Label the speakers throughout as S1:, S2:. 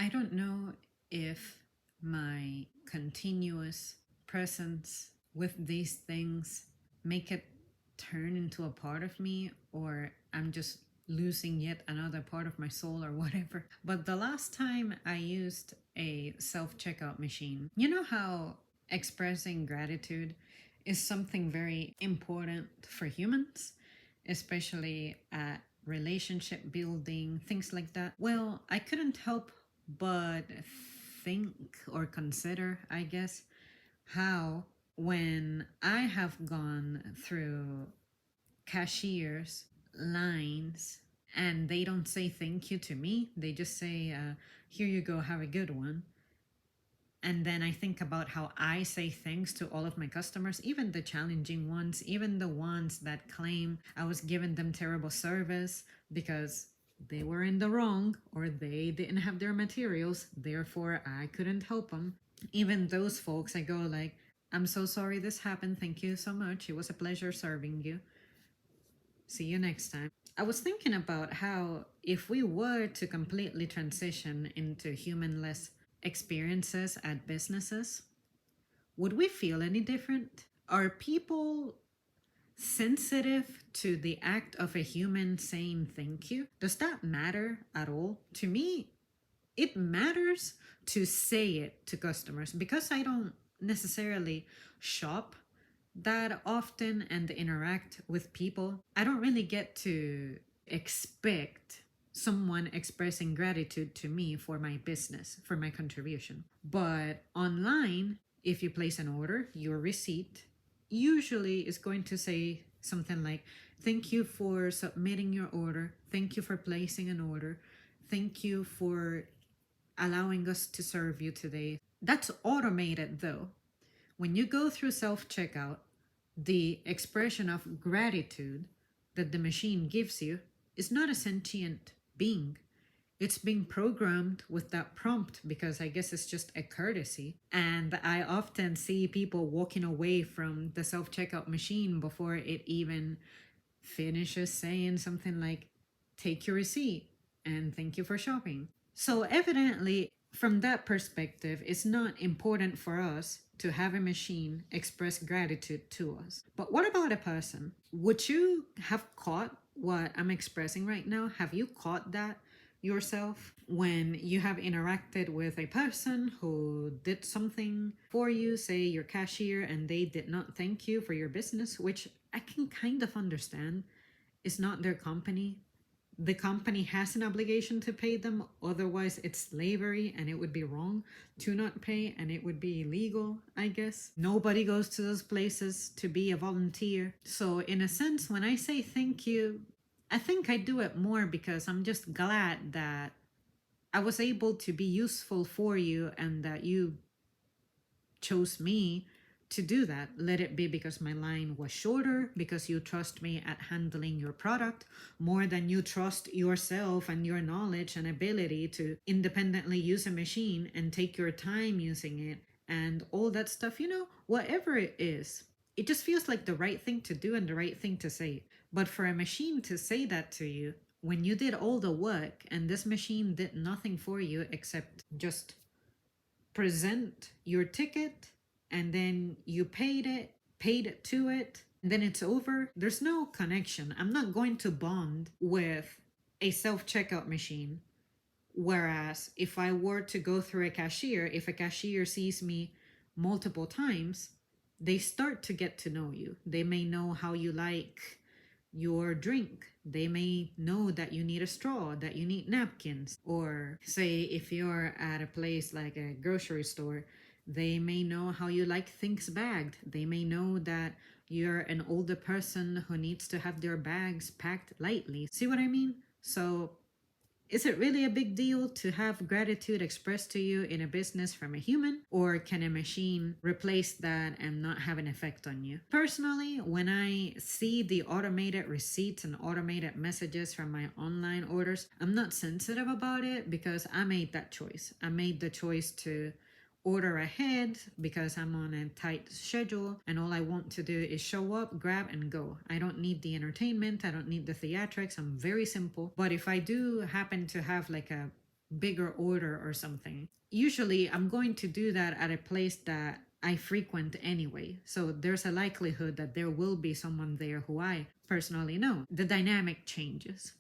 S1: I don't know if my continuous presence with these things make it turn into a part of me, or I'm just losing yet another part of my soul or whatever. But the last time I used a self checkout machine, you know how expressing gratitude is something very important for humans, especially at relationship building, things like that. Well, I couldn't help but think or consider, I guess, how when I have gone through cashiers' lines and they don't say thank you to me, they just say, here you go, have a good one. And then I think about how I say thanks to all of my customers, even the challenging ones, even the ones that claim I was giving them terrible service because they were in the wrong or they didn't have their materials, therefore I couldn't help them. Even those folks, I go like, I'm so sorry this happened. Thank you so much. It was a pleasure serving you. See you next time. I was thinking about how if we were to completely transition into humanless experiences at businesses, would we feel any different? Are people sensitive to the act of a human saying thank you? Does that matter at all? To me, it matters to say it to customers because I don't necessarily shop that often and interact with people. I don't really get to expect someone expressing gratitude to me for my business, for my contribution. But online, if you place an order, your receipt usually is going to say something like, thank you for submitting your order. Thank you for placing an order. Thank you for allowing us to serve you today. That's automated though. When you go through self checkout, the expression of gratitude that the machine gives you is not a sentient being. It's being programmed with that prompt because I guess it's just a courtesy. And I often see people walking away from the self checkout machine before it even finishes saying something like, take your receipt and thank you for shopping. So, evidently, from that perspective, it's not important for us to have a machine express gratitude to us. But what about a person? Would you have caught what I'm expressing right now? Have you caught that yourself when you have interacted with a person who did something for you, say your cashier, and they did not thank you for your business, which I can kind of understand. It's not their company. The company has an obligation to pay them, otherwise it's slavery and it would be wrong to not pay and it would be illegal, I guess. Nobody goes to those places to be a volunteer. So in a sense, when I say thank you, I think I do it more because I'm just glad that I was able to be useful for you and that you chose me to do that. Let it be because my line was shorter, because you trust me at handling your product more than you trust yourself and your knowledge and ability to independently use a machine and take your time using it and all that stuff. Whatever it is, it just feels like the right thing to do and the right thing to say. But for a machine to say that to you when you did all the work and this machine did nothing for you except just present your ticket and then you paid to it, and then it's over. There's no connection. I'm not going to bond with a self checkout machine. Whereas if I were to go through a cashier, if a cashier sees me multiple times, they start to get to know you. They may know how you like your drink. They may know that you need a straw, that you need napkins. Or say if you're at a place like a grocery store, they may know how you like things bagged. They may know that you're an older person who needs to have their bags packed lightly. See what I mean? So is it really a big deal to have gratitude expressed to you in a business from a human? Or can a machine replace that and not have an effect on you? Personally, when I see the automated receipts and automated messages from my online orders, I'm not sensitive about it because I made that choice. I made the choice to order ahead because I'm on a tight schedule and all I want to do is show up, grab, and go. I don't need the entertainment. I don't need the theatrics. I'm very simple. But if I do happen to have like a bigger order or something. Usually I'm going to do that at a place that I frequent anyway. So there's a likelihood that there will be someone there who I personally know. The dynamic changes.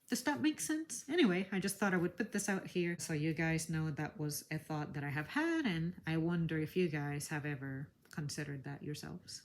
S1: Does that make sense? Anyway, I just thought I would put this out here so you guys know that was a thought that I have had, and I wonder if you guys have ever considered that yourselves.